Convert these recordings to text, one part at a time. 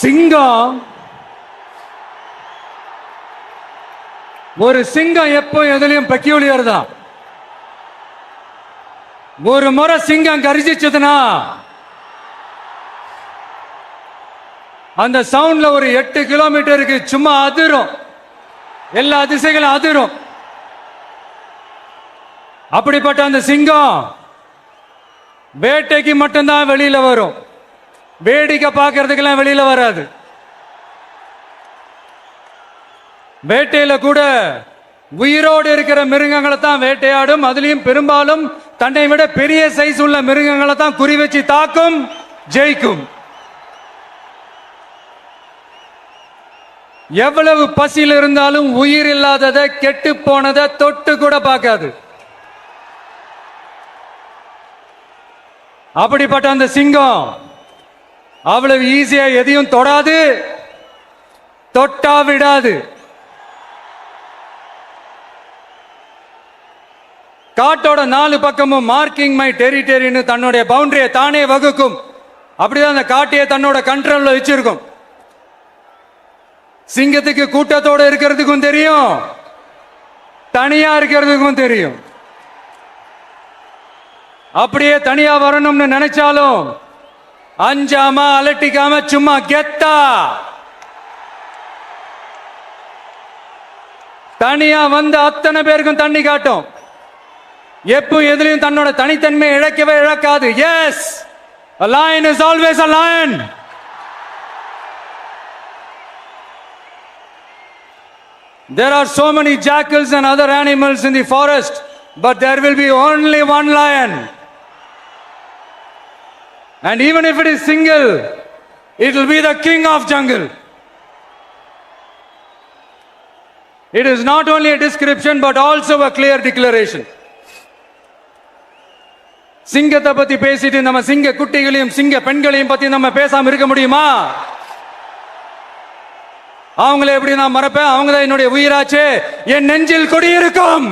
சிங்கம் ஒரு சிங்கம் எப்போ எதுலயும் பெக்யூலியர் தான். ஒரு முறை சிங்கம் கர்ஜிச்சதுன்னா அந்த சவுண்ட்ல ஒரு 8 கிலோமீட்டருக்கு சும்மா அதிரும், எல்லா திசைகளும் அதிரும். அப்படிப்பட்ட அந்த சிங்கம் வேட்டைக்கு மட்டும்தான் வெளியில வரும், வேடிக்கை பார்க்கறதுக்கெல்லாம் வெளியில வராது. வேட்டையில கூட உயிரோடு இருக்கிற மிருகங்களை தான் வேட்டையாடும். அதுலயும் பெரும்பாலும் தன்னை விட பெரிய சைஸ் உள்ள மிருகங்களை தான் குறி வச்சு தாக்கும், ஜெயிக்கும். எவ்வளவு பசியில் இருந்தாலும் உயிர் இல்லாததை, கெட்டு போனதை தொட்டு கூட பார்க்காது. அப்படிப்பட்ட அந்த சிங்கம் அவ்வளவு ஈஸியா எதையும் தொடாது, தொட்டா விடாது. காட்டோட 4 பக்கமும் மார்க்கிங் மை டெரிட்டரின்னு தன்னுடைய பவுண்டரியை தானே வகுக்கும். அப்படிதான் அந்த காட்டையே தன்னோட கண்ட்ரோல்ல வச்சிருக்கும். சிங்கத்துக்கு கூட்டத்தோட இருக்கிறதுக்கும் தெரியும், தனியா இருக்கிறதுக்கும் தெரியும். அப்படியே தனியா வரணும்னு நினைச்சாலும் அஞ்சாம அலட்டிக்காம சும்மா கெத்தா தனியா வந்து அத்தனை பேருக்கும் தண்ணி காட்டும். எப்போ எதிலையும் தன்னோட தனித்தன்மை இழக்கவே இழக்காது. Yes, a lion is always a lion. There are so many jackals and other animals in the forest, but there will be only one lion. And even if it is single, it will be the king of jungle. It is not only a description but also a clear declaration. சிங்கத்தை பத்தி பேசிட்டு நம்ம சிங்க குட்டிகளையும் சிங்க பெண்களையும் பத்தி நம்ம பேசாம இருக்க முடியுமா? அவங்கள எப்படி நான் மறப்பேன்? அவங்க தான் என்னுடைய உயிராச்சே, என் நெஞ்சில் குடியிருக்கும்.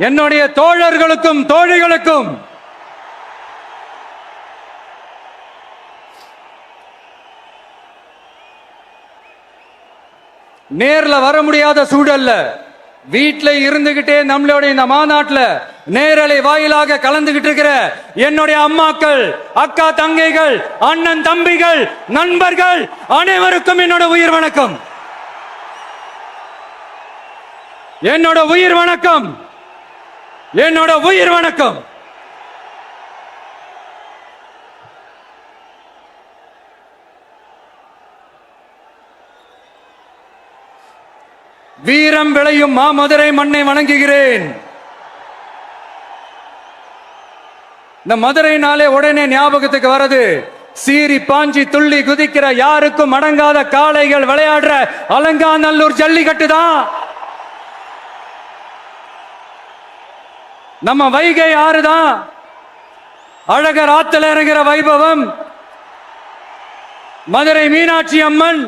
என்னுடைய தோழர்களுக்கும் தோழிகளுக்கும் நேர்ல வர முடியாத சூழல்ல வீட்டில இருந்துகிட்டே நம்மளுடைய இந்த மாநாட்டுல நேரலை வாயிலாக கலந்துகிட்டு இருக்கிற என்னுடைய அம்மாக்கள், அக்கா தங்கைகள், அண்ணன் தம்பிகள், நண்பர்கள் அனைவருக்கும் என்னோட உயிர் வணக்கம். என்னோட உயிர் வணக்கம், என்னோட உயிர் வணக்கம். வீரம் விளையும் மாமதுரை மண்ணை வணங்குகிறேன். இந்த மதுரைனாலே உடனே ஞாபகத்துக்கு வரது சீறி பாஞ்சி துள்ளி குதிக்கிற யாருக்கும் அடங்காத காளைகள் விளையாடுற அலங்காநல்லூர் ஜல்லிக்கட்டு தான். நம்ம வைகை ஆறுதான் அழகர் ஆத்துல இறங்குற வைபவம். மதுரை மீனாட்சி அம்மன்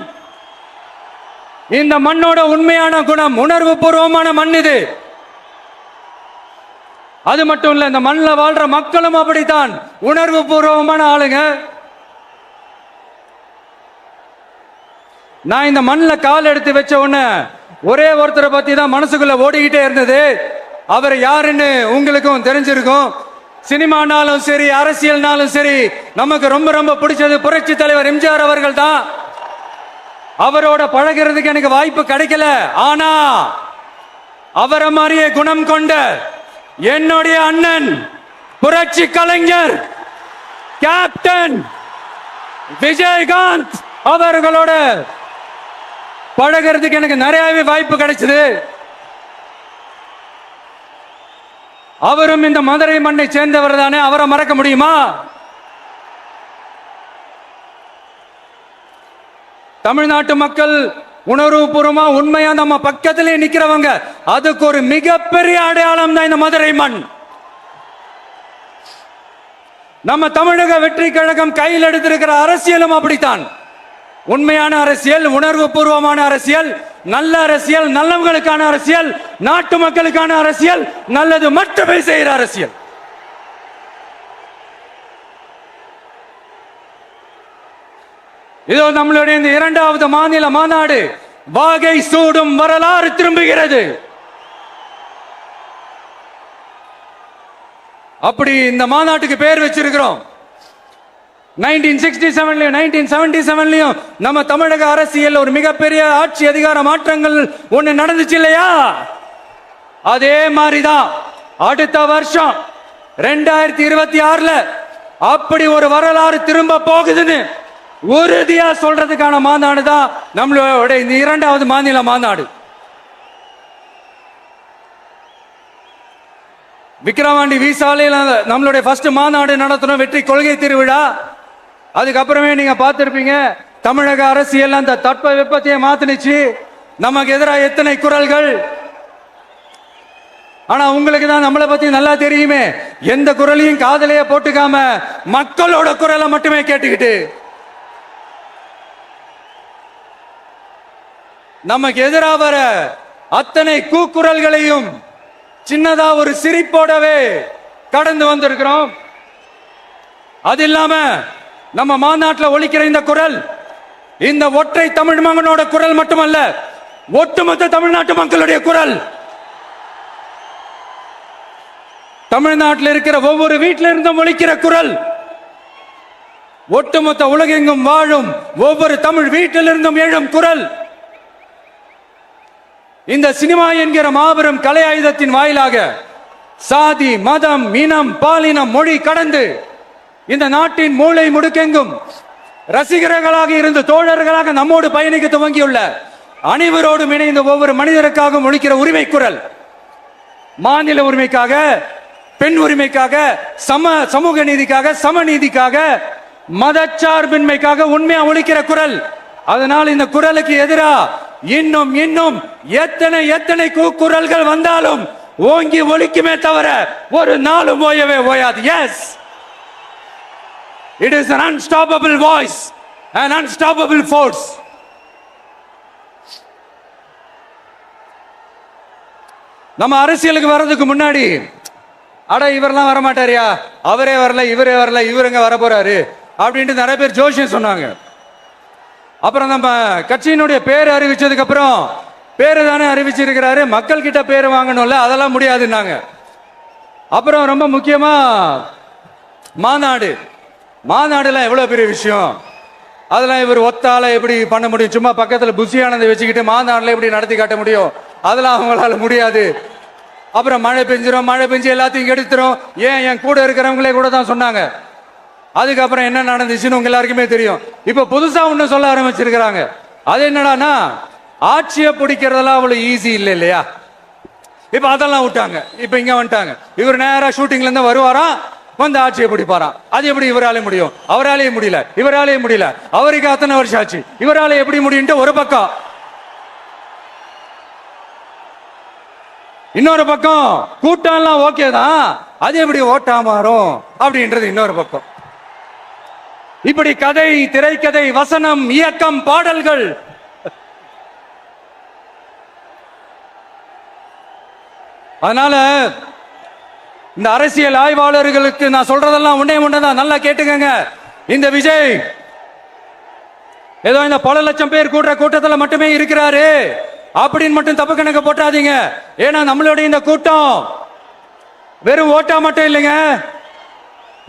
இந்த மண்ணோட உண்மையான குணம், உணர்வு பூர்வமான மண் இது. அது மட்டும் இல்ல, இந்த மண்ணில் வாழ்ற மக்களும் அப்படித்தான் உணர்வு பூர்வமான ஆளுங்க. நான் இந்த மண்ணில் கால் எடுத்து வச்ச உடனே ஒரே ஒருத்தரை பத்தி தான் மனசுக்குள்ள ஓடிக்கிட்டே இருந்தது. அவர் யாருன்னு உங்களுக்கும் தெரிஞ்சிருக்கும். சினிமானாலும் சரி, அரசியல்னாலும் சரி, நமக்கு ரொம்ப ரொம்ப பிடிச்சது புரட்சி தலைவர் எம்ஜிஆர் அவர்கள் தான். அவரோட பழகிறதுக்கு எனக்கு வாய்ப்பு கிடைக்கல. ஆனா அவரை மாதிரியே குணம் கொண்ட என்னுடைய அண்ணன் புரட்சி கலைஞர் கேப்டன் விஜயகாந்த் அவர்களோட பழகிறதுக்கு எனக்கு நிறையவே வாய்ப்பு கிடைச்சது. அவரும் இந்த மதுரை மண்ணை சேர்ந்தவர் தானே, அவரை மறக்க முடியுமா? தமிழ்நாட்டு மக்கள் உணர்வுபூர்வமா உண்மையா நம்ம பக்கத்திலே நிக்கிறவங்க, அதுக்கு ஒரு மிகப்பெரிய அடையாளம் தான் இந்த மதுரை மண். நம்ம தமிழக வெற்றி கழகம் கையில் எடுத்திருக்கிற அரசியலும் அப்படித்தான். உண்மையான அரசியல், உணர்வு பூர்வமான அரசியல், நல்ல அரசியல், நல்லவங்களுக்கான அரசியல், நாட்டு மக்களுக்கான அரசியல், நல்லது மட்டுமே செய்கிற அரசியல். இதோ நம்மளுடைய இந்த இரண்டாவது மாநில மாநாடு வாகை சூடும் வரலாறு திரும்புகிறது. அப்படி இந்த மாநாட்டுக்கு பேர் வச்சிருக்கிறோம். 1967 1977 நம்ம தமிழக அரசியல் ஒரு மிகப்பெரிய ஆட்சி அதிகார மாற்றங்கள் ஒண்ணு நடந்துச்சு இல்லையா? அதே மாதிரிதான் அடுத்த வருஷம் 2026 அப்படி ஒரு வரலாறு திரும்ப போகுதுன்னு உறுதியா சொல்றதுக்கான மாநாடு தான் நம்மளோட இந்த இரண்டாவது மாநில மாநாடு. விக்கிரவாண்டி விசாலையில் நம்மளுடைய ஃபர்ஸ்ட் மாநாடு நடத்தணும், வெற்றி கொள்கை திருவிழா. அதுக்கப்புறமே நீங்க பார்த்திருப்பீங்க, தமிழக அரசியல் அந்த தட்ப வெப்பத்தையே மாத்தினுச்சு. நமக்கு எதிராக எத்தனை குரல்கள். ஆனா உங்களுக்கு தான் நம்மளை பத்தி நல்லா தெரியுமே, எந்த குரலையும் காதலையே போட்டுக்காம மக்களோட குரலை மட்டுமே கேட்டுக்கிட்டு நமக்கு எதிராக வர அத்தனை கூக்குரல்களையும் சின்னதா ஒரு சிரிப்போடவே கடந்து வந்திருக்கிறோம். அது இல்லாம நம்ம மாநாட்டில் ஒலிக்கிற இந்த குரல், இந்த ஒற்றை தமிழ் மகனோட குரல் மட்டுமல்ல, ஒட்டுமொத்த தமிழ்நாட்டு மக்களுடைய குரல். தமிழ்நாட்டில் இருக்கிற ஒவ்வொரு வீட்டில இருந்தும் ஒலிக்கிற குரல், ஒட்டுமொத்த உலகெங்கும் வாழும் ஒவ்வொரு தமிழ் வீட்டிலிருந்தும் எழும் குரல். இந்த சினிமா என்கிற மாபெரும் கலை ஆயுதத்தின் வாயிலாக சாதி, மதம், இனம், பாலினம், மொழி கடந்து இந்த நாட்டின் மூளை முடுக்கெங்கும் ரசிகர்களாக இருந்து தோழர்களாக நம்மோடு பயணிக்க துவங்கியுள்ள அனைவரோடும் இணைந்த ஒவ்வொரு மனிதருக்காகவும் ஒலிக்கிற உரிமை குரல். மாநில உரிமைக்காக, பெண் உரிமைக்காக, சமூக நீதிக்காக, சமநீதிக்காக, மதச்சார்பின்மைக்காக உண்மையா ஒலிக்கிற குரல். அதனால் இந்த குரலுக்கு எதிராக இன்னும் இன்னும் எத்தனை எத்தனை கூக்குரல்கள் வந்தாலும் ஓங்கி ஒலிக்குமே தவிர ஒரு நாளும் ஓயவே ஓயாது. Yes, it is an unstoppable voice, an unstoppable force. நம்ம அரசியலுக்கு வர்றதுக்கு முன்னாடி, அட இவரெல்லாம் வரமாட்டாரியா, அவரே வரல, இவரே வரல, இவருங்க வர போறாரு அப்படின்ட்டு நிறைய பேர் ஜோஷியம் சொன்னாங்க. அப்புறம் நம்ம கட்சியினுடைய பேர் அறிவிச்சதுக்கு அப்புறம், பேரு தானே அறிவிச்சிருக்கிறாரு, மக்கள் கிட்ட பேர் வாங்கணும்ல, அதெல்லாம் முடியாதுன்னாங்க. அப்புறம் ரொம்ப முக்கியமா மாநாடுலாம் எவ்வளவு பெரிய விஷயம், அதெல்லாம் இவர் ஒத்தால எப்படி பண்ண முடியும், சும்மா பக்கத்துல புசியானதை வச்சுக்கிட்டு மாநாடுல எப்படி நடத்தி காட்ட முடியும், அதெல்லாம் அவங்களால முடியாது. அப்புறம் மழை பெஞ்சு எல்லாத்தையும் எடுத்துரும். ஏன், என் கூட இருக்கிறவங்களே கூட தான் சொன்னாங்க. அதுக்கப்புறம் என்ன நடந்துச்சுன்னு உங்க எல்லாருக்குமே தெரியும். இப்ப புதுசா ஒண்ணு சொல்ல ஆரம்பிச்சிருக்கிறாங்க. அது என்னடானா, ஆட்சியை பிடிக்கிறதெல்லாம் அவ்வளவு ஈஸி இல்லை இல்லையா. இப்ப அதெல்லாம் விட்டாங்க, இப்ப இங்க வந்துட்டாங்க. இவர் நேரா ஷூட்டிங்ல இருந்து வருவாராம், வந்து ஆட்சியை பிடிப்பாராம். அது எப்படி இவராலே முடியும், அவராலே முடியல, இவராலே முடியல, அவருக்கு அத்தனை வருஷம் ஆச்சு, இவராலே எப்படி முடியும் ஒரு பக்கம். இன்னொரு பக்கம் கூட்டம் எல்லாம் ஓகே தான், அது எப்படி ஓட்டா மாறும் அப்படின்றது இன்னொரு பக்கம். இப்படி கதை, திரைக்கதை, வசனம், இயக்கம், பாடல்கள், அதனால இந்த அரசியல் ஆய்வாளர்களுக்கு நான் சொல்றதெல்லாம் ஒன்னே ஒண்ணுதான், நல்லா கேட்டுக்கங்க. இந்த விஜய் ஏதோ இந்த பல லட்சம் பேர் கூடுற கூட்டத்தில் மட்டுமே இருக்கிறாரு அப்படின்னு மட்டும் தப்பு கணக்கு போட்டாதீங்க. ஏன்னா நம்மளுடைய இந்த கூட்டம் வெறும் ஓட்டா மட்டும் இல்லைங்க,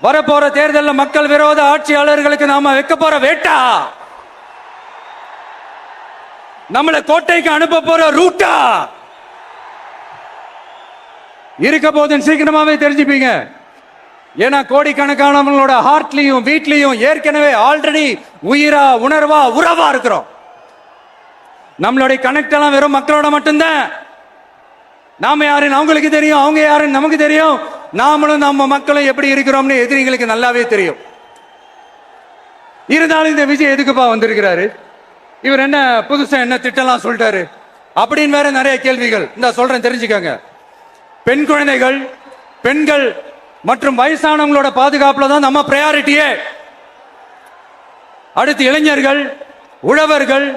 வரப்போற தேர்தலில் மக்கள் விரோத ஆட்சியாளர்களுக்கு நாம வைக்க போற வேட்டா, நம்மளை கோட்டைக்கு அனுப்ப போற ரூட்டா இருக்க போதுன்னு சீக்கிரமாவே தெரிஞ்சுப்பீங்க. ஏன்னா கோடிக்கணக்கானவங்களோட ஹார்ட்லயும் வீட்லயும் ஏற்கனவே ஆல்ரெடி உயிரா, உணர்வா, உறவா இருக்கிறோம். நம்மளுடைய கனெக்ட் எல்லாம் வெறும் மக்களோட மட்டும்தான். நாம யாருன்னு அவங்களுக்கு தெரியும், அவங்க யாருன்னு நமக்கு தெரியும். நாமளும் நம்ம மக்களும் எப்படி இருக்கிறோம்னு எதிரிங்களுக்கு நல்லாவே தெரியும். இருந்தாலும் இந்த விஜய் எதுக்குப்பா வந்திருக்கிறாரு, இவர் என்ன புதுசா என்ன திட்டம்லாம் சொல்லிட்டாரு அப்படின்னு வேற நிறைய கேள்விகள். இந்த சொல்றேன் தெரிஞ்சுக்கங்க. பெண் குழந்தைகள், பெண்கள் மற்றும் வயசானவங்களோட பாதுகாப்புல தான் நம்ம பிரையாரிட்டியே. அடுத்து இளைஞர்கள், உழவர்கள்,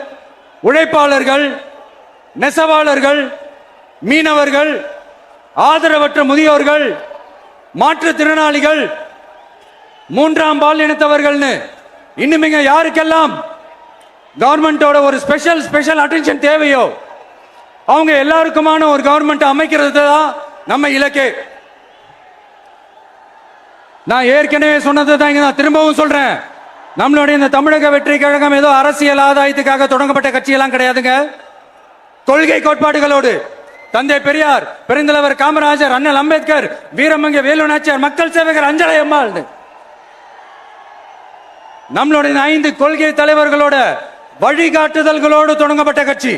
உழைப்பாளர்கள், நெசவாளர்கள், மீனவர்கள், ஆதரவற்ற முதியோர்கள், மாற்றுத்திறனாளிகள், மூன்றாம் பால் இனத்தவர்கள்னு இன்னும் யாருக்கெல்லாம் கவர்மெண்டோட ஒரு ஸ்பெஷல் அட்டென்ஷன் தேவையோ அவங்க எல்லாருக்குமான ஒரு கவர்மெண்ட் அமைக்கிறது தான் நம்ம இலக்கே. நான் ஏற்கனவே சொன்னதை தான் இங்க நான் திரும்பவும் சொல்றேன். நம்மளுடைய இந்த தமிழக வெற்றி கழகம் ஏதோ அரசியல் ஆதாயத்துக்காக தொடங்கப்பட்ட கட்சியெல்லாம் கிடையாதுங்க. கொள்கை கோட்பாடுகளோடு தந்தை பெரியார், பெருந்தலைவர் காமராஜர், அண்ணல் அம்பேத்கர், வீரமங்க வேலு நாச்சியார், மக்கள் சேவகர் அஞ்சலை அம்மாள், நம்மளுடைய 5 கொள்கை தலைவர்களோட வழிகாட்டுதல்களோடு தொடங்கப்பட்ட கட்சி.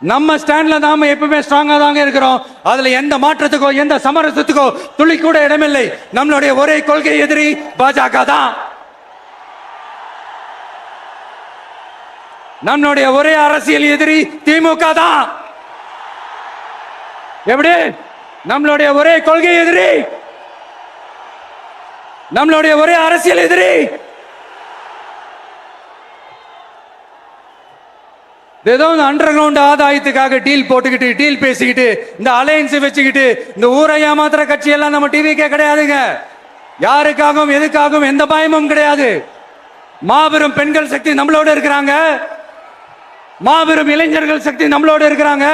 நம்ம ஸ்டாண்ட்ல நாம எப்பவுமே ஸ்ட்ராங்கா தாங்க இருக்கிறோம். அதுல எந்த மாற்றத்துக்கோ எந்த சமரசத்துக்கோ துளி கூட இடமில்லை. நம்மளுடைய ஒரே கொள்கை எதிரி பாஜக தான். நம்மளுடைய ஒரே அரசியல் எதிரி திமுக தான். எப்படி? நம்மளுடைய ஒரே கொள்கை எதிரி, நம்மளுடைய ஒரே அரசியல் எதிரி ஏதோ அண்டர் கிரவுண்ட் ஆதாயத்துக்காக டீல் போட்டுக்கிட்டு, டீல் பேசிக்கிட்டு, இந்த அலையன்ஸ் வச்சுக்கிட்டு இந்த ஊரை ஏமாத்துற கட்சி எல்லாம் நம்ம டிவிக்கே கிடையாதுங்க. யாருக்காகவும் எதுக்காகவும் எந்த பயமும் கிடையாது. மாபெரும் பெண்கள் சக்தி நம்மளோட இருக்கிறாங்க, மாபெரும் இளைஞர்கள் சக்தி நம்மளோட இருக்கிறாங்க,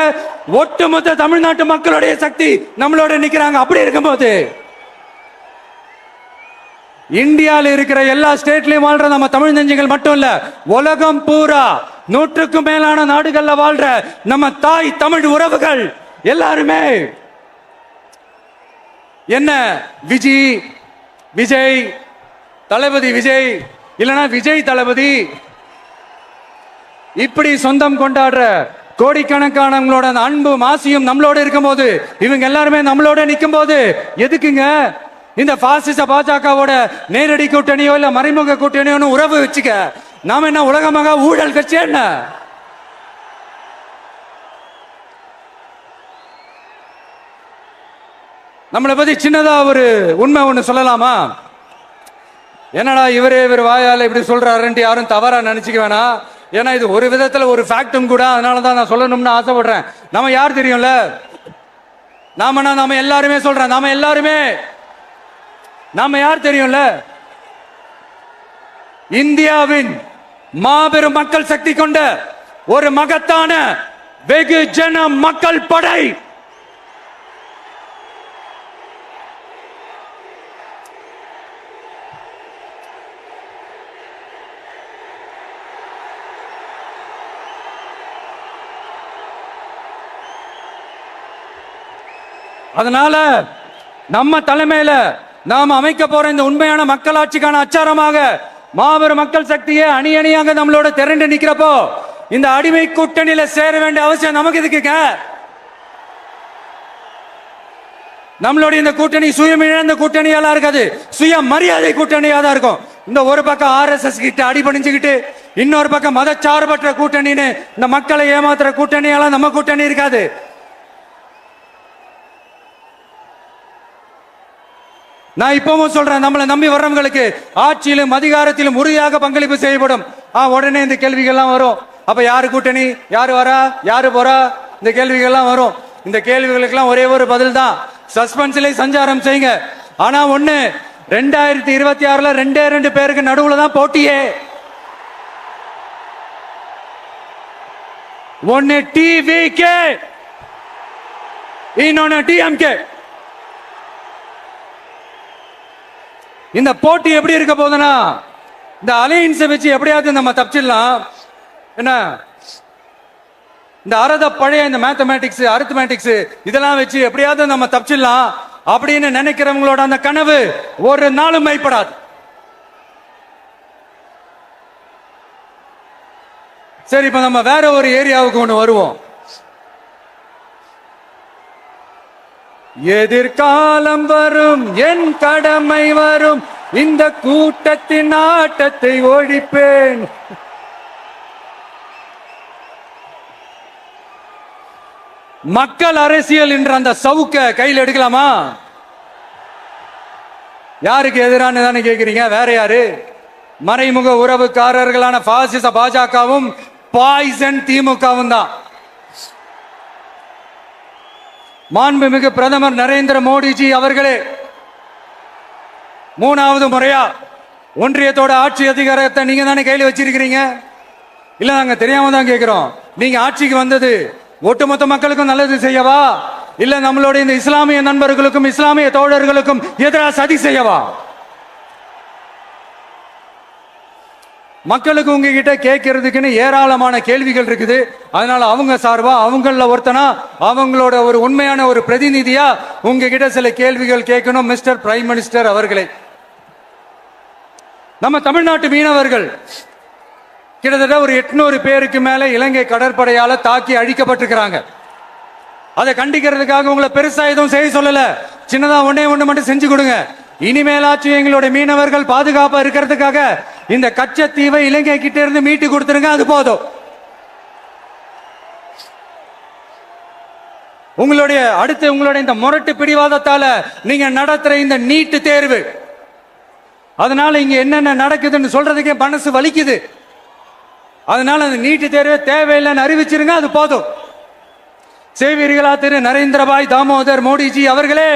ஒட்டுமொத்த தமிழ்நாட்டு மக்களுடைய சக்தி நம்மளோட நிக்கிறாங்க. அப்படி இருக்கும்போது இந்தியாவில் இருக்கிற எல்லா ஸ்டேட்லயும் வாழ்ற நம்ம தமிழ் நெஞ்சங்கள் மட்டும் இல்ல, உலகம் பூரா 100க்கும் மேலான நாடுகள்ல வாழ்ற நம்ம தாய் தமிழ் உறவுகள் எல்லாருமே என்ன விஜய் தளபதி விஜய் இல்லனா விஜய் தளபதி இப்படி சொந்தம் கொண்டாடுற கோடிக்கணக்கானவங்களோட அன்பு மாசியும் நம்மளோட இருக்கும் போது, இவங்க எல்லாருமே நம்மளோட நிற்கும் போது எதுக்குங்க இந்த பாசிச பாஜகவோட நேரடி கூட்டணியோ இல்ல மறைமுக கூட்டணியோ உறவு வச்சுக்க? நாம என்ன உலகமாக ஊழல் கட்சி என்ன? நம்மளை பத்தி சின்னதா ஒரு உண்மை ஒண்ணு சொல்லலாமா? என்னடா இவர் வாயால இப்படி சொல்றாருன்ட்டு யாரும் தவறா நினைச்சுக்க வேணாம். ஏன்னா இது ஒரு விதத்துல ஒரு ஃபேக்டும் கூட, அதனாலதான் நான் சொல்லணும்னு ஆசைப்படுறேன். நம்ம யார் தெரியும்ல? நாம எல்லாருமே சொல்றேன், நாம யார் தெரியும்ல? இந்தியாவின் மாபெரும் மக்கள் சக்தி கொண்ட ஒரு மகத்தான வெகுஜன மக்கள் படை. அதனால நம்ம தலைமையில நாம் அமைக்க போற இந்த உண்மையான மக்களாட்சிக்கான அச்சாரமாக மாபெரும் மக்கள் சக்தியை அணி அணியாக நம்மளோட திரண்டு நிக்கிறப்போ இந்த அடிமை கூட்டணியில சேர வேண்டிய அவசியம் நமக்கு இருக்குங்க. நம்மளுடைய இந்த கூட்டணி சுயமிழந்த கூட்டணியெல்லாம் இருக்காது, சுய மரியாதை கூட்டணியா தான் இருக்கும். இந்த ஒரு பக்கம் RSS கிட்ட அடிபணிஞ்சுக்கிட்டு, இன்னொரு பக்கம் மதச்சார்பற்ற கூட்டணின்னு இந்த மக்களை ஏமாத்துற கூட்டணியெல்லாம் நம்ம கூட்டணி இருக்காது. நான் இப்பவும் சொல்றேன், நம்மளை நம்பி வர்றவங்களுக்கு ஆட்சியிலும் அதிகாரத்திலும் உறுதியாக பங்களிப்பு செய்யப்படும். உடனே இந்த கேள்விகள்லாம் வரும். அப்ப யாரு கூட்டணி, யாரு வரா, யாரு போறா, இந்த கேள்விகள்லாம் வரும். இந்த கேள்விகளுக்கெல்லாம் ஒரே ஒரு பதில் தான், சஸ்பென்ஸ்ல சஞ்சாரம் செய்யுங்க. ஆனா ஒண்ணு, 2026 2 பேருக்கு நடுவுல தான் போட்டியே. ஒன்னு டிவிகே, இன்னொன்னு டிஎம்கே. இந்த போட்டி எப்படி இருக்க போதுன்னா, இந்த அலையன்ஸை வச்சு எப்படியாவது நம்ம தப்பிச்சிடலாம். என்ன இந்த பழைய இந்த மேத்தமேட்டிக்ஸ், அரித்மேட்டிக்ஸ் இதெல்லாம் வச்சு எப்படியாவது நம்ம தப்பிச்சிடலாம் அப்படின்னு நினைக்கிறவங்களோட அந்த கனவு ஒரு நாளும் மைப்படாது. சரி, இப்ப நம்ம வேற ஒரு ஏரியாவுக்கு ஒண்ணு வருவோம். எதிர்காலம் வரும், என் கடமை வரும், இந்த கூட்டத்தின் ஆட்டத்தை ஒழிப்பேன். மக்கள் அரசியல் என்ற அந்த சவுக்க கையில் எடுக்கலாமா? யாருக்கு எதிரான கேக்குறீங்க? வேற யாரு? மறைமுக உறவுக்காரர்களான பாசிச பாஜகவும் பாய்சன் திமுகவும் தான். மாண்புமிகு பிரதமர் நரேந்திர மோடிஜி அவர்களே, 3வது முறையா ஒன்றியத்தோட ஆட்சி அதிகாரத்தை நீங்க தானே கையில் வச்சிருக்கிறீங்க. இல்ல, நாங்க தெரியாம தான் கேட்கிறோம். நீங்க ஆட்சிக்கு வந்தது ஒட்டுமொத்த மக்களுக்கும் நல்லது செய்யவா, இல்ல நம்மளுடைய இந்த இஸ்லாமிய நண்பர்களுக்கும் இஸ்லாமிய தோழர்களுக்கும் எதிராக சதி செய்யவா? மக்களுக்கு உங்ககிட்ட கேட்கறதுக்குன்னு ஏராளமான கேள்விகள் இருக்குது. அதனால அவங்க சார்பா, அவங்கள ஒருத்தனா, அவங்களோட ஒரு உண்மையான ஒரு பிரதிநிதியா உங்ககிட்ட சில கேள்விகள் கேட்கணும். மிஸ்டர் பிரைம் மினிஸ்டர் அவர்களே, நம்ம தமிழ்நாட்டு மீனவர்கள் கிட்டத்தட்ட ஒரு 800 பேருக்கு மேல இலங்கை கடற்படையால தாக்கி அழிக்கப்பட்டிருக்கிறாங்க. அதை கண்டிக்கிறதுக்காக உங்களை பெருசா எதுவும் செய்ய சொல்லல, சின்னதா ஒண்ணே ஒண்ணு மட்டும் செஞ்சு கொடுங்க. இனிமேலாச்சும் எங்களுடைய மீனவர்கள் பாதுகாப்பா இருக்கிறதுக்காக இந்த கச்சத்தீவை இலங்கை கிட்ட இருந்து மீட்டு கொடுத்துருங்க, அது போதும். உங்களுடைய இந்த முரட்டு பிடிவாதத்தால நீங்க நடத்துற இந்த நீட்டு தேர்வு, அதனால இங்க என்னென்ன நடக்குதுன்னு சொல்றதுக்கே மனசு வலிக்குது. அதனால அந்த நீட்டு தேர்வு தேவையில்லைன்னு அறிவிச்சிருங்க, அது போதும். செய்வீர்களா திரு நரேந்திரபாய் தாமோதர் மோடிஜி அவர்களே?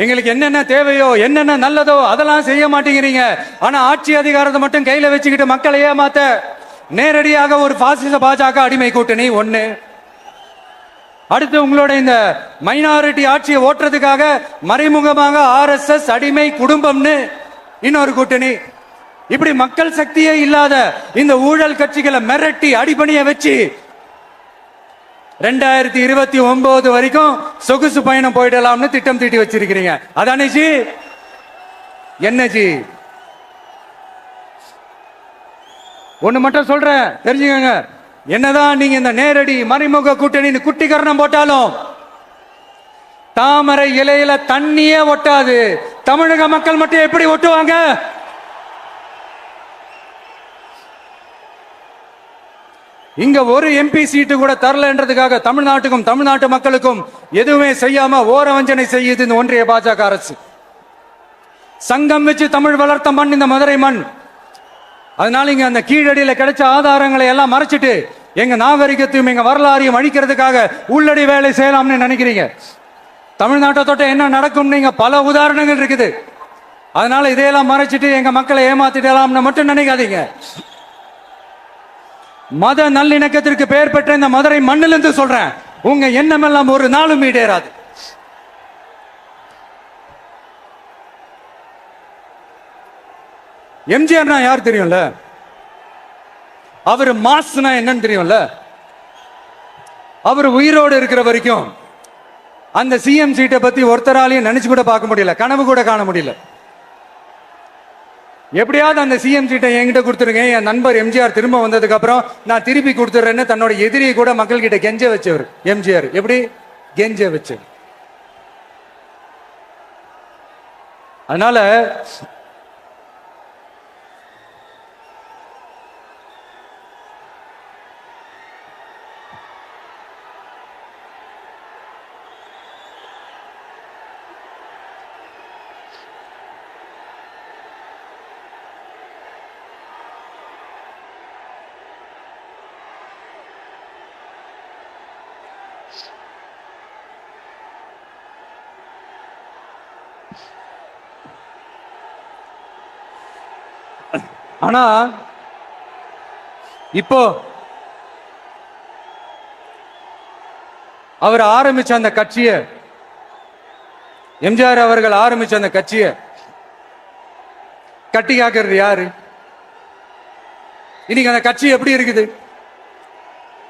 எங்களுக்கு என்னென்ன தேவையோ, என்னென்ன நல்லதோ அதெல்லாம் செய்ய மாட்டேங்கிறீங்க. ஆனா ஆட்சி அதிகாரத்தை மட்டும் கையில வச்சுக்கிட்டு மக்களை ஏமாத்த நேரடியாக ஒரு பாசிச பாஜக அடிமை கூட்டணி ஒண்ணு. அடுத்து உங்களோட இந்த மைனாரிட்டி ஆட்சியை ஓட்டுறதுக்காக மறைமுகமாக RSS அடிமை குடும்பம்னு இன்னொரு கூட்டணி. இப்படி மக்கள் சக்தியே இல்லாத இந்த ஊழல் கட்சிகளை மிரட்டி அடிபணிய வச்சு 2029 வரைக்கும் சொகுசு பயணம் போயிடலாம்னு திட்டம் தீட்டி வச்சிருக்கிறீங்க. அதானே ஜி? என்ன ஜி? ஒண்ணு மட்டும் சொல்றேன், தெரிஞ்சுக்கங்க. என்னதான் நீங்க இந்த நேரடி மறைமுக கூட்டணி குட்டிகரணம் போட்டாலும் தாமரை இலையில தண்ணியே ஒட்டாது. தமிழக மக்கள் மட்டும் எப்படி ஒட்டுவாங்க? இங்க ஒரு MP சீட்டு கூட தரலன்றதுக்காக தமிழ்நாட்டுக்கும் தமிழ்நாட்டு மக்களுக்கும் எதுவுமே செய்யாம ஓரவஞ்சனை செய்யுது இந்த ஒன்றிய பாஜக அரசு. சங்கம் வச்சு தமிழ் வளர்த்த மண் இந்த மதுரை மண். அதனால இங்க அந்த கீழடியில கிடைச்ச ஆதாரங்களை எல்லாம் மறைச்சிட்டு எங்க நாகரிகத்தையும் எங்க வரலாறையும் அழிக்கிறதுக்காக உள்ளடி வேலை செய்யலாம்னு நினைக்கிறீங்க. தமிழ்நாட்டை தொட்ட என்ன நடக்கும் நீங்க பல உதாரணங்கள் இருக்குது. அதனால இதையெல்லாம் மறைச்சிட்டு எங்க மக்களை ஏமாத்திடலாம்னு மட்டும் நினைக்காதீங்க. மத நல்லிணக்கத்திற்கு பெயர் பெற்ற இந்த மதுரை மண்ணிலிருந்து சொல்றேன், உங்க எண்ணமெல்லாம் ஒரு நாளும் ஈடேறாது. எம்ஜிஆர்னா யார் தெரியும்ல? அவர் மாஸ்னா என்னன்னு தெரியும்ல? அவர் உயிரோடு இருக்கிற வரைக்கும் அந்த சிஎம் சீட்டை பத்தி ஒருத்தராலையும் நினைச்சு கூட பார்க்க முடியல, கனவு கூட காண முடியல. எப்படியாவது அந்த சிஎம் சீட்டை என்கிட்ட கொடுத்துருங்க, என் நண்பர் எம்ஜிஆர் திரும்ப வந்ததுக்கு அப்புறம் நான் திருப்பி கொடுத்துறேன்னு தன்னோட எதிரியை கூட மக்கள் கிட்ட கெஞ்ச வச்சவர் எம்ஜிஆர். எப்படி கெஞ்ச வச்சு? அதனால ஆனா இப்போ அவர் ஆரம்பிச்ச அந்த கட்சிய, எம்ஜிஆர் அவர்கள் ஆரம்பிச்ச அந்த கட்சிய கட்டி காக்கிறது யாரு? இன்னைக்கு அந்த கட்சி எப்படி இருக்குது?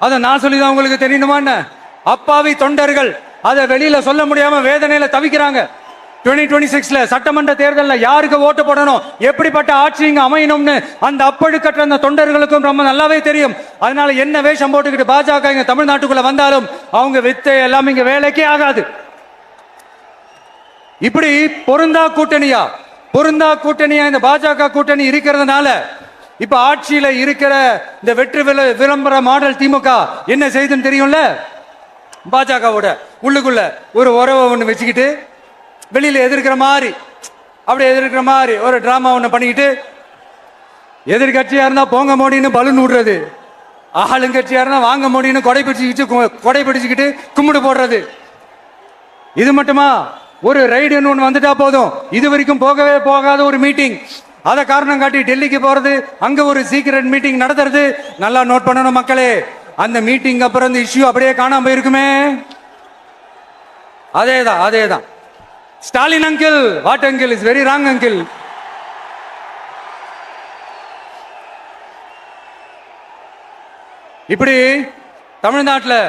அத நான் சொல்லிதான் உங்களுக்கு தெரியணுமா? அப்பாவி தொண்டர்கள் அதை வெளியில சொல்ல முடியாம வேதனையில தவிக்கிறாங்க. 2026 சட்டமன்ற தேர்தலில் யாருக்கு ஓட்டு போடணும், எப்படிப்பட்ட ஆட்சி இங்க அமையணும்னு அந்த அப்பழுக்கற்ற அந்த தொண்டர்களுக்கும் ரொம்ப நல்லாவே தெரியும். அதனால என்ன வேஷம் போட்டுக்கிட்டு பாஜக இங்க தமிழ்நாட்டுக்குள்ள வந்தாலும் அவங்க வித்தை எல்லாம் இங்க வேலைக்கே ஆகாது. இப்படி பொருந்தா கூட்டணியா இந்த பாஜக கூட்டணி இருக்கிறதுனால இப்ப ஆட்சியில இருக்கிற இந்த வெற்றி விளம்பர மாடல் திமுக என்ன செய்துன்னு தெரியும்ல, பாஜகவோட உள்ளுக்குள்ள ஒரு உறவை ஒண்ணு வச்சுக்கிட்டு வெளியில எதிர்க்கிற மாதிரி ஒரு டிராமா ஒண்ணு பண்ணிக்கிட்டு, எதிர்கட்சியா இருந்தா போங்க மோடின்னு பலூன் விடுறது, ஆளுங்கட்சியா இருந்தா வாங்க மோடின்னு கொடை பிடிச்சுக்கிட்டு கும்பிடு போடுறது. இது மட்டுமா, ஒரு ரைடுன்னு ஒன்று வந்துட்டா போதும், இது வரைக்கும் போகவே போகாத ஒரு மீட்டிங், அதை காரணம் காட்டி டெல்லிக்கு போறது, அங்க ஒரு சீக்கிரட் மீட்டிங் நடத்துறது. நல்லா நோட் பண்ணணும் மக்களே, அந்த மீட்டிங் அப்புறம் இந்த இஷ்யூ அப்படியே காணாம போயிருக்குமே. அதேதான் Stalin uncle, what uncle is very wrong uncle. இப்படி தமிழ்நாட்டில்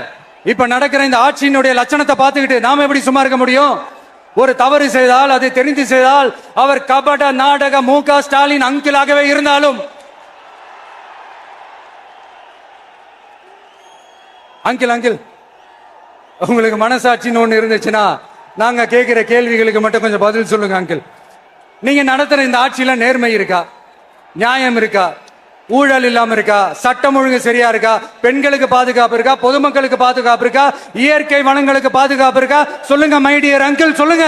இப்ப நடக்கிற இந்த ஆட்சியினுடைய லட்சணத்தை பார்த்துக்கிட்டு நாம எப்படி சும்மா இருக்க முடியும்? ஒரு தவறு செய்தால், அதை தெரிந்து செய்தால், அவர் கபட நாடக மு.க. ஸ்டாலின் அங்கிளாகவே இருந்தாலும், அங்கிள் உங்களுக்கு மனசாட்சின்னு ஒண்ணு இருந்துச்சுன்னா நாங்க கேட்கிற கேள்விகளுக்கு மட்டும் கொஞ்சம் பதில் சொல்லுங்க அங்கிள். நீங்க நடத்துற இந்த ஆட்சியில நேர்மை இருக்கா, நியாயம் இருக்கா, ஊழல் இல்லாம இருக்கா, சட்டம் ஒழுங்கு சரியா இருக்கா, பெண்களுக்கு பாதுகாப்பு இருக்கா, பொதுமக்களுக்கு பாதுகாப்பு இருக்கா, இயற்கை வளங்களுக்கு பாதுகாப்பு இருக்கா? சொல்லுங்க மை டியர் அங்கிள், சொல்லுங்க.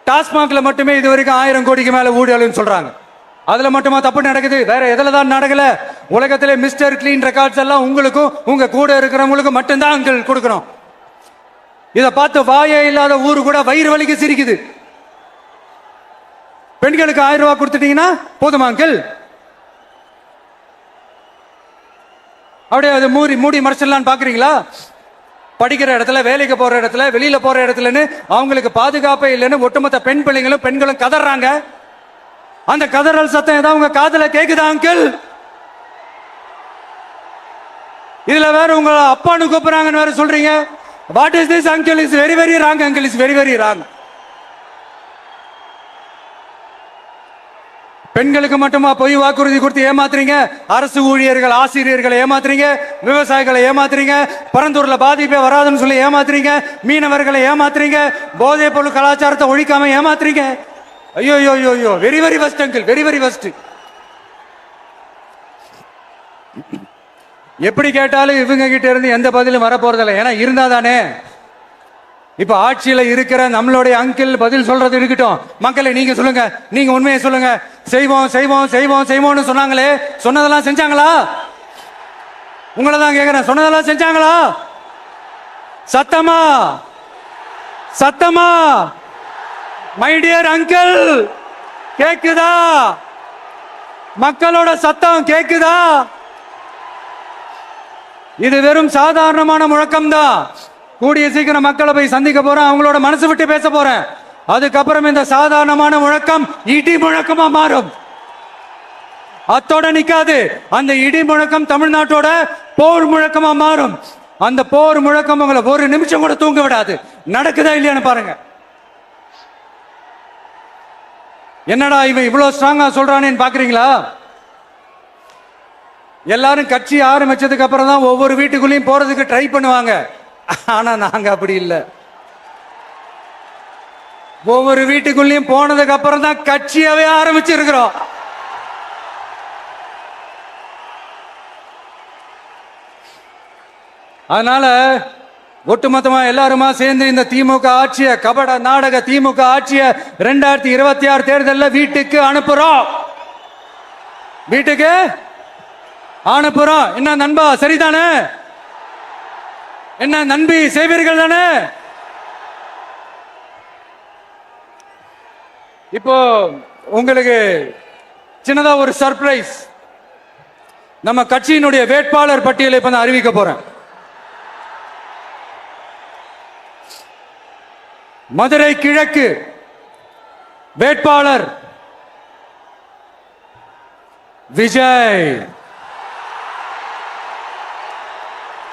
டாஸ்மாக்ல மட்டுமே இது வரைக்கும் 1000 கோடிக்கு மேல ஊழல் சொல்றாங்க. அதுல மட்டுமா தப்பு நடக்குது? வேற எதுல தான் நடக்கல? உலகத்திலே மிஸ்டர் கிளீன் ரெக்கார்ட்ஸ் எல்லாம் உங்களுக்கும் உங்க கூட இருக்கிறவங்களுக்கும் மட்டும்தான் அங்கிள் கொடுக்கணும். இதை பார்த்து வாயே இல்லாத ஊரு கூட வயிறு வலிக்கு சிரிக்குது. பெண்களுக்கு 1000 ரூபாய் கொடுத்துட்டீங்கன்னா போதுமா அங்கிள்? அப்படியே அது மூடி மறைச்சிடலான்னு பாக்குறீங்களா? படிக்கிற இடத்துல, வேலைக்கு போற இடத்துல, வெளியில போற இடத்துலன்னு அவங்களுக்கு பாதுகாப்பே இல்லைன்னு ஒட்டுமொத்த பெண்களும் கதறாங்க. அந்த கதறல் சத்தம் ஏதாவது உங்க காதுல கேக்குதா அங்கிள்? இதுல வேற உங்க அப்பான்னு கூப்பிடுறாங்கன்னு வேற சொல்றீங்க. What is this uncle? Is very very wrong uncle, is very very wrong. பெண்களுக்கு மட்டுமா பொய் வாக்குறுதி கொடுத்து ஏமாத்துறீங்க? அரசு ஊழியர்கள், ஆசிரியர்களை ஏமாத்துறீங்க, விவசாயிகளை ஏமாத்துறீங்க, பரந்தூர்ல பாதிப்பே வராதுன்னு சொல்லி ஏமாத்துறீங்க, மீனவர்களை ஏமாத்துறீங்க, போதைப் பொருள் கலாச்சாரத்தை ஒழிக்காம ஏமாத்துறீங்க. ஐயோ very very first uncle, very very first. எப்படி கேட்டாலும் இவங்க கிட்ட இருந்து எந்த பதிலும் வர போறதில்லை. ஏன்னா இருந்தா தானே. இப்ப ஆட்சியில இருக்கிற நம்மளுடைய அங்கிள் பதில் சொல்றது இருக்கட்டும். மக்களை நீங்க சொல்லுங்க, நீங்க உண்மையை சொல்லுங்க. செய்வோம்னு சொன்னாங்களே, சொன்னதெல்லாம் செஞ்சாங்களா? உங்களை தான் கேக்குறேன், சொன்னதெல்லாம் செஞ்சாங்களா? சத்தமா மை டியர் அங்கிள், கேக்குதா? மக்களோட சத்தம் கேக்குதா? இது வெறும் சாதாரணமான முழக்கம் தான். கூடிய சீக்கிரம் மக்களை போய் சந்திக்க போறேன், அவங்களோட மனசு விட்டு பேச போறேன். அதுக்கப்புறம் இந்த சாதாரணமான முழக்கம் இடி முழக்கமா மாறும். அத்தோட நிக்காது. அந்த இடி முழக்கம் தமிழ்நாட்டோட போர் முழக்கமா மாறும். அந்த போர் முழக்கம் உங்களை ஒரு நிமிஷம் கூட தூங்க விடாது. நடக்குதா இல்லையான்னு பாருங்க. என்னடா இவன் இவ்வளவு ஸ்ட்ராங்கா சொல்றானேன்னு பாக்குறீங்களா? எல்லாரும் கட்சி ஆரம்பிச்சதுக்கு அப்புறம் தான் ஒவ்வொரு வீட்டுக்குள்ளேயும் போறதுக்கு ட்ரை பண்ணுவாங்க. ஆனா நாங்க அப்படி இல்லை. ஒவ்வொரு வீட்டுக்குள்ளேயும் போனதுக்கு அப்புறம் தான் கட்சியாவே ஆரம்பிச்சிருக்கிறோம். அதனால ஒட்டுமொத்தமா எல்லாருமா சேர்ந்து இந்த திமுக ஆட்சிய, கபட நாடக திமுக ஆட்சிய 2026 தேர்தலில் வீட்டுக்கு அனுப்புறோம். வீட்டுக்கு அனுப்புறோம். என்ன நண்பா, சரிதானே? என்ன நண்பி, செய்வீர்கள் தானே? இப்போ உங்களுக்கு சின்னதா ஒரு சர்ப்ரைஸ். நம்ம கட்சியினுடைய வேட்பாளர் பட்டியலை இப்ப நான் அறிவிக்க போறேன். மதுரை கிழக்கு வேட்பாளர் விஜய்.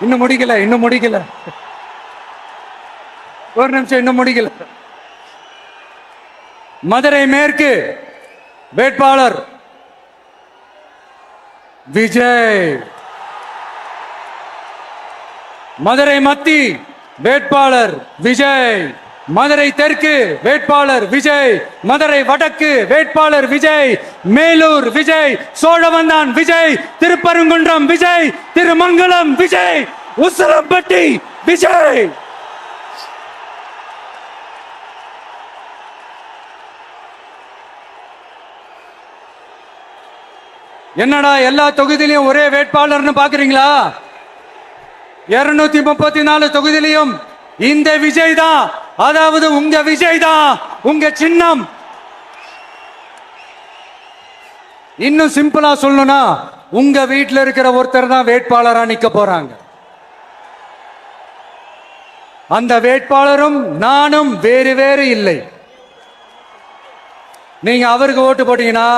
இன்னும் முடிக்கல. ஒரு நிமிஷம், இன்னும் முடிக்கல. மதுரை மேற்கு வேட்பாளர் விஜய். மதுரை மத்தி வேட்பாளர் விஜய். மதுரை தெற்கு வேட்பாளர் விஜய். மதுரை வடக்கு வேட்பாளர் விஜய். மேலூர் விஜய். சோழவந்தான் விஜய். திருப்பரங்குன்றம் விஜய். திருமங்கலம் விஜய். உசிலம்பட்டி விஜய். என்னடா எல்லா தொகுதியிலையும் ஒரே வேட்பாளர்னு பாக்குறீங்களா? 234 தொகுதியிலையும் இந்த விஜய் தான், அதாவது உங்க விஜய் தான் உங்க சின்னம். இன்னும் சிம்பிளா சொல்லணும்னா உங்க வீட்டில் இருக்கிற ஒருத்தர் தான் வேட்பாளரா நிக்க போறாங்க. அந்த வேட்பாளரும் நானும் வேறு வேறு இல்லை. நீங்க அவருக்கு ஓட்டு போட்டீங்கன்னா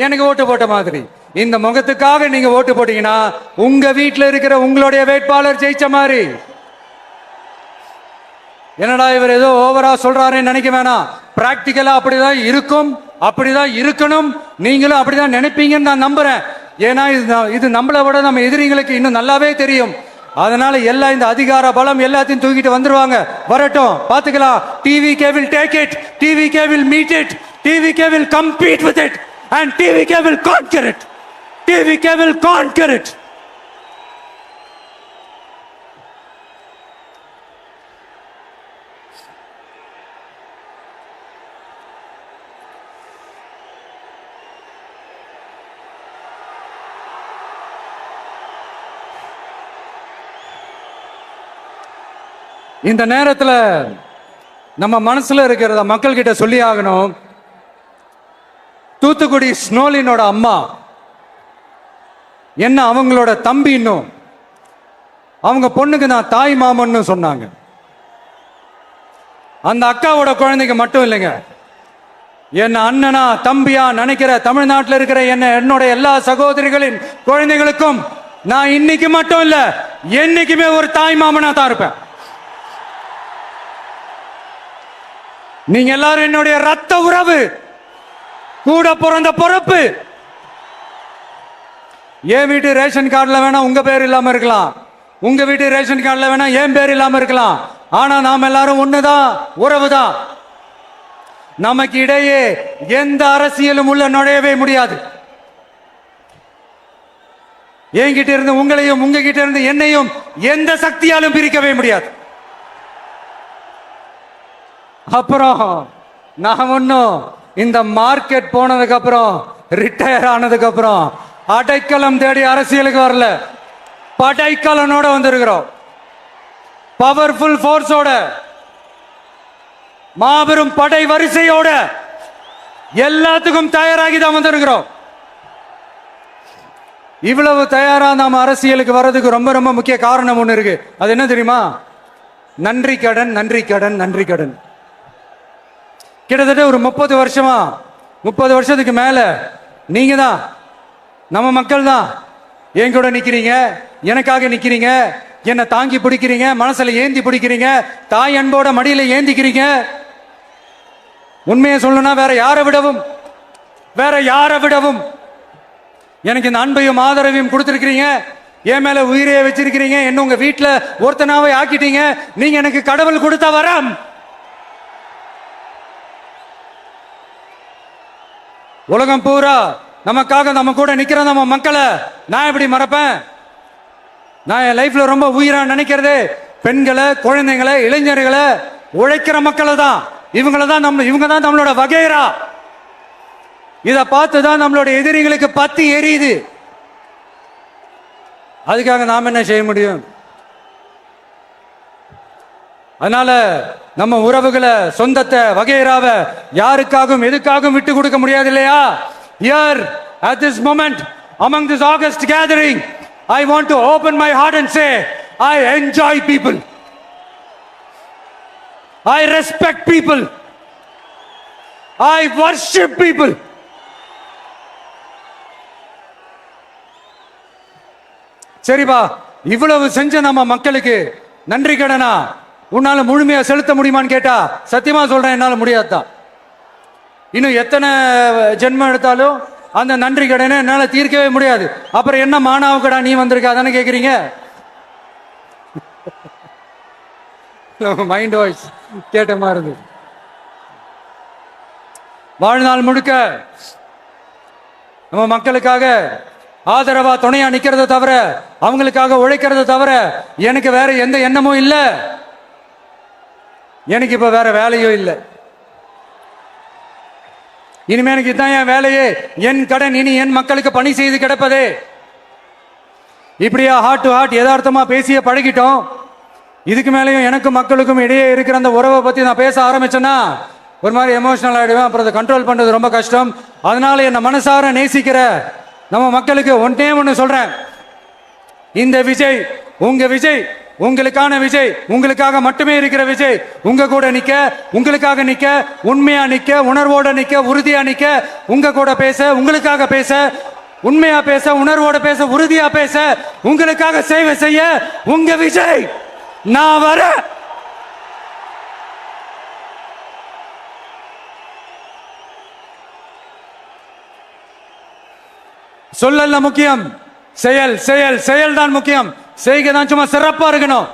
எனக்கு ஓட்டு போட்ட மாதிரி, இந்த முகத்துக்காக நீங்க ஓட்டு போட்டீங்கன்னா உங்க வீட்டில் இருக்கிற உங்களுடைய வேட்பாளர் ஜெயிச்ச மாதிரி. என்னடா இவர் ஏதோ ஓவரா சொல்றாருன்னு நினைக்க வேணாம். பிராக்டிக்கலா அப்படிதான் இருக்கும், அப்படிதான் இருக்கணும். நீங்களும் அப்படிதான் நினைப்பீங்கன்னு நான் நம்புறேன். ஏன்னா இது நம்மளை விட நம்ம எதிரிங்களுக்கு இன்னும் நல்லாவே தெரியும். அதனால எல்லா இந்த அதிகார பலம் எல்லாத்தையும் தூக்கிட்டு வந்துருவாங்க. வரட்டும், பாத்துக்கலாம். TVK will take it, TVK will meet it, TVK will compete with it and TVK will conquer it. TVK will conquer it. இந்த நேரத்தில் நம்ம மனசுல இருக்கிறத மக்கள் கிட்ட சொல்லி ஆகணும். தூத்துக்குடி ஸ்னோலினோட அம்மா என்ன அவங்களோட தம்பி, இன்னும் அவங்க பொண்ணுக்கு நான் தாய் மாமன்னு சொன்னாங்க. அந்த அக்காவோட குழந்தைக்கு மட்டும் இல்லைங்க, என்ன அண்ணனா தம்பியா நினைக்கிற தமிழ்நாட்டில் இருக்கிற என்னோட எல்லா சகோதரிகளின் குழந்தைகளுக்கும் நான் இன்னைக்கு மட்டும் இல்ல, என்னைக்குமே ஒரு தாய் மாமனா தான் இருப்பேன். நீங்க எல்லாரும் என்னுடைய ரத்த உறவு, கூட பிறந்த பொறுப்பு. என் வீட்டு ரேஷன் கார்டுல வேணா உங்க பேர் இல்லாம இருக்கலாம், உங்க வீட்டு ரேஷன் கார்டுல வேணா என் பேர் இல்லாம இருக்கலாம். ஆனா நாம் எல்லாரும் ஒண்ணுதான், உறவுதான். நமக்கு இடையே எந்த அரசியலும் உள்ள நுழையவே முடியாது. என்கிட்ட இருந்து உங்களையும் உங்ககிட்ட இருந்து என்னையும் எந்த சக்தியாலும் பிரிக்கவே முடியாது. அப்புறம் நான் ஒன்னும் இந்த மார்க்கெட் போனதுக்கு அப்புறம், ரிட்டையர் ஆனதுக்கு அப்புறம் அடைக்கலம் தேடி அரசியலுக்கு வரல. படைக்கலனோட வந்திருக்கிறோம். பவர்ஃபுல் போர்ஸோட, மாபெரும் படை வரிசையோட, எல்லாத்துக்கும் தயாராகி தான் வந்திருக்கிறோம். இவ்வளவு தயாரா நாம அரசியலுக்கு வர்றதுக்கு ரொம்ப ரொம்ப முக்கிய காரணம் ஒண்ணு இருக்கு. அது என்ன தெரியுமா? நன்றி கடன், நன்றி கடன், நன்றி கடன். கிட்டத்தட்ட ஒரு 30 வருஷமா, 30 வருஷத்துக்கு மேல நீங்க தான், நம்ம மக்கள் தான் என் கூட நிக்கிறீங்க, எனக்காக நிக்கிறீங்க, என்னை தாங்கி பிடிக்கிறீங்க, மனசுல ஏந்தி பிடிக்கிறீங்க, தாய் அன்போட மடியில ஏந்திக்கிறீங்க. உண்மையை சொல்லணும்னா வேற யாரை விடவும் எனக்கு இந்த அன்பையும் ஆதரவையும் கொடுத்திருக்கிறீங்க. என் மேல உயிரையே வச்சிருக்கிறீங்க. என்ன உங்க வீட்டுல ஒருத்தனாவே ஆக்கிட்டீங்க. நீங்க எனக்கு கடவுள் கொடுத்த வரம். உலகம் பூரா நமக்காக நம்ம கூட நிக்கிற நம்ம மக்களை நான் எப்படி மறப்பேன்? நான் என் லைஃப்ல ரொம்ப உயிரா நினைக்கிறது பெண்களை, குழந்தைங்களை, இளைஞர்களை, உழைக்கிற மக்களை தான். இவங்க தான் நம்மளோட வகைரா. இதை பார்த்துதான் நம்மளோட எதிரிகளுக்கு பத்தி எரியுது. அதுக்காக நாம் என்ன செய்ய முடியும்? அதனால நம்ம உறவுகளை, சொந்தத்தை, வகைராவை யாருக்காகவும் எதுக்காகவும் விட்டு கொடுக்க முடியாது இல்லையா? Here at this moment among this August gathering, I want to open my heart and say I enjoy people, I respect people, I worship people. சரிப்பா, இவ்வளவு செஞ்ச நம்ம மக்களுக்கு நன்றி கடனா உன்னால முழுமையா செலுத்த முடியுமான்னு கேட்டா சத்தியமா சொல்றேன், என்னால முடியாதுதான். இன்னும் எத்தனை ஜென்மம் எடுத்தாலும் அந்த நன்றி கடனை என்னால தீர்க்கவே முடியாது. அப்புறம் என்ன மானாவுக்கடா நீ வந்திருக்க அதானே கேக்குறீங்க? மைண்ட் வாய்ஸ் கேட்ட மாதிரி இருக்கு. வாழ்நாள் முழுக்க நம்ம மக்களுக்காக ஆதரவா துணையா நிக்கிறத தவிர, அவங்களுக்காக உழைக்கிறத தவிர எனக்கு வேற எந்த எண்ணமும் இல்லை. எனக்கு இப்ப வேற வேலையும் இல்லை. இனிமே எனக்கு இதுதான் என் வேலையே, என் கடன் இனி என் மக்களுக்கு பணி செய்து கிடப்பதே. இப்படியா ஹார்ட் டு ஹார்ட் யதார்த்தமா பேசிய பழகிட்டோம். இதுக்கு மேலேயும் எனக்கும் மக்களுக்கும் இடையே இருக்கிற அந்த உறவை பத்தி நான் பேச ஆரம்பிச்சேன்னா ஒரு மாதிரி எமோஷனல் ஆயிடுவேன். அப்புறம் அதை கண்ட்ரோல் பண்றது ரொம்ப கஷ்டம். அதனால என்ன மனசார நேசிக்கிற நம்ம மக்களுக்கு ஒன்னே ஒன்று சொல்றேன், இந்த விஜய் உங்க விஜய், உங்களுக்கான விஜய், உங்களுக்காக மட்டுமே இருக்கிற விஜய். உங்க கூட நிக்க, உங்களுக்காக நிக்க, உண்மையா நிக்க, உணர்வோட நிக்க, உறுதியா நிக்க, உங்க கூட பேச, உங்களுக்காக பேச, உண்மையா பேச, உணர்வோட பேச, உறுதியா பேச, உங்களுக்காக சேவை செய்ய உங்க விஜய் நான் வர. சொல்லல முக்கியம், செயல் செயல் செயல் தான் முக்கியம். செய்கை தான் சும்மா சிறப்பா இருக்கணும்.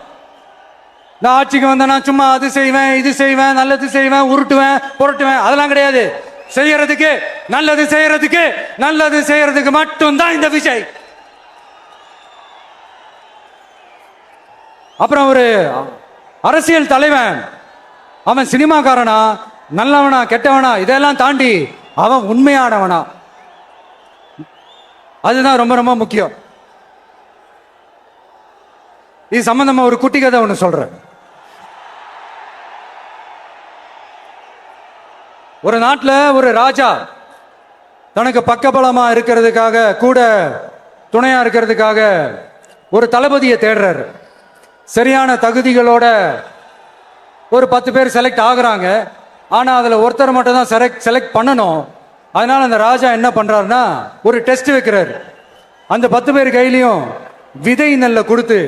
நான் ஆட்சிக்கு வந்தேன்னா சும்மா அது செய்வேன், இது செய்வேன், நல்லது செய்வேன், உருட்டுவேன், புரட்டுவேன், அதெல்லாம் கிடையாது. செய்யறதுக்கு, நல்லது செய்யறதுக்கு, நல்லது செய்யறதுக்கு மட்டும்தான் இந்த விஜய். அப்புறம் ஒரு அரசியல் தலைவன் அவன் சினிமாக்காரனா, நல்லவனா, கெட்டவனா, இதெல்லாம் தாண்டி அவன் உண்மையானவனா, அதுதான் ரொம்ப ரொம்ப முக்கியம். இது சம்பந்தமா ஒரு குட்டி கதை ஒன்று சொல்றேன். ஒரு நாட்டில் ஒரு ராஜா தனக்கு பக்கபலமா இருக்கிறதுக்காக, கூட துணையா இருக்கிறதுக்காக ஒரு தளபதியை தேடுறாரு. சரியான தகுதிகளோட ஒரு 10 பேர் செலக்ட் ஆகுறாங்க. ஆனா அதுல ஒருத்தர் மட்டும் தான் செலக்ட் பண்ணணும். அதனால அந்த ராஜா என்ன பண்றாருன்னா ஒரு டெஸ்ட் வைக்கிறாரு. அந்த 10 பேர் கையிலையும் விதை நெல்லை கொடுத்து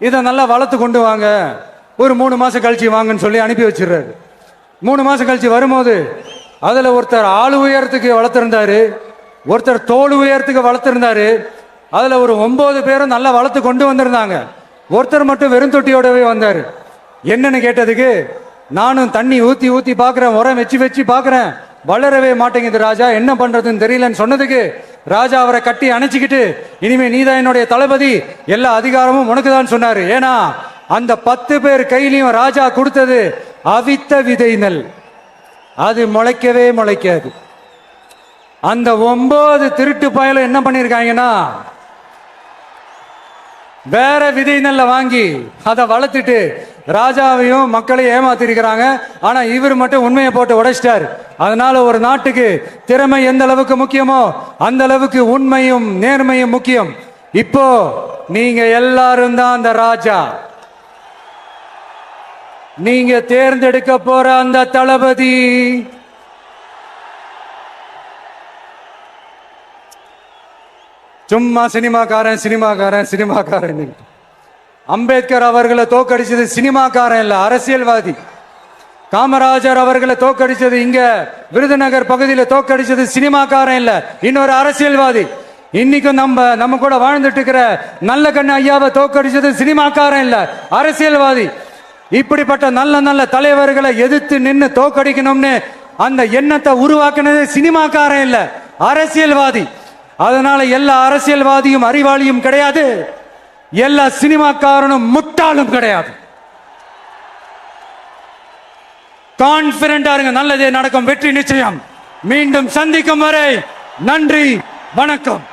இதை நல்லா வளர்த்து கொண்டு வாங்க, ஒரு 3 மாசம் கழிச்சு வாங்கன்னு சொல்லி அனுப்பி வச்சிடுறாரு. 3 மாசம் கழிச்சு வரும்போது அதுல ஒருத்தர் ஆளு உயரத்துக்கு வளர்த்திருந்தாரு, ஒருத்தர் தோல் உயரத்துக்கு வளர்த்திருந்தாரு. அதுல ஒரு 9 பேரும் நல்லா வளர்த்து கொண்டு வந்திருந்தாங்க. ஒருத்தர் மட்டும் வெறும் தொட்டியோடவே வந்தாரு. என்னன்னு கேட்டதுக்கு, நானும் தண்ணி ஊத்தி ஊத்தி பாக்குறேன், உரம் வச்சு வச்சு பாக்குறேன், வளரவே மாட்டேங்குது ராஜா, என்ன பண்றதுன்னு தெரியலன்னு சொன்னதுக்கு ராஜா அவரை கட்டி அணைச்சிக்கிட்டு, இனிமே நீதான் என்னுடைய தளபதி, எல்லா அதிகாரமும் உனக்கு தான் சொன்னாரு. ஏன்னா அந்த 10 பேர் கையிலையும் ராஜா கொடுத்தது அவித்த விதை நெல், அது முளைக்கவே முளைக்காது. அந்த 9 திருட்டு பயலும் என்ன பண்ணிருக்காங்கன்னா வேற விதை நெல்லை வாங்கி அதை வளர்த்துட்டு ராஜாவையும் மக்களையும் ஏமாத்திருக்கிறாங்க. ஆனா இவர் மட்டும் உண்மையை போட்டு உடைச்சிட்டார். அதனால ஒரு நாட்டுக்கு திறமை எந்த அளவுக்கு முக்கியமோ அந்த அளவுக்கு உண்மையும் நேர்மையும் முக்கியம். இப்போ நீங்க எல்லாரும் தான் அந்த ராஜா. நீங்க தேர்ந்தெடுக்க போற அந்த தளபதி சும்மா சினிமாக்காரன் சினிமாக்காரன் சினிமாக்காரன். அம்பேத்கர் அவர்களை தோக்கடிச்சது சினிமாக்காரன் இல்ல, அரசியல்வாதி. காமராஜர் அவர்களை தோக்கடிச்சது, இங்க விருதுநகர் பகுதியில் தோக்கடிச்சது சினிமாக்காரன் இல்ல, இன்னொரு அரசியல்வாதி. இன்னைக்கும் நம்ம கூட வாழ்ந்துட்டு இருக்கிற நல்ல கண்ணு ஐயாவை தோக்கடிச்சது சினிமாக்காரன் இல்ல, அரசியல்வாதி. இப்படிப்பட்ட நல்ல நல்ல தலைவர்களை எதிர்த்து நின்று தோக்கடிக்கணும்னு அந்த எண்ணத்தை உருவாக்குனது சினிமாக்காரன் இல்ல, அரசியல்வாதி. அதனால எல்லா அரசியல்வாதியும் அறிவாளியும் கிடையாது, எல்லா சினிமாக்காரனும் முட்டாளும் கிடையாது. கான்பிடண்டா இருங்க, நல்லதே நடக்கும், வெற்றி நிச்சயம். மீண்டும் சந்திக்கும் வரை நன்றி, வணக்கம்.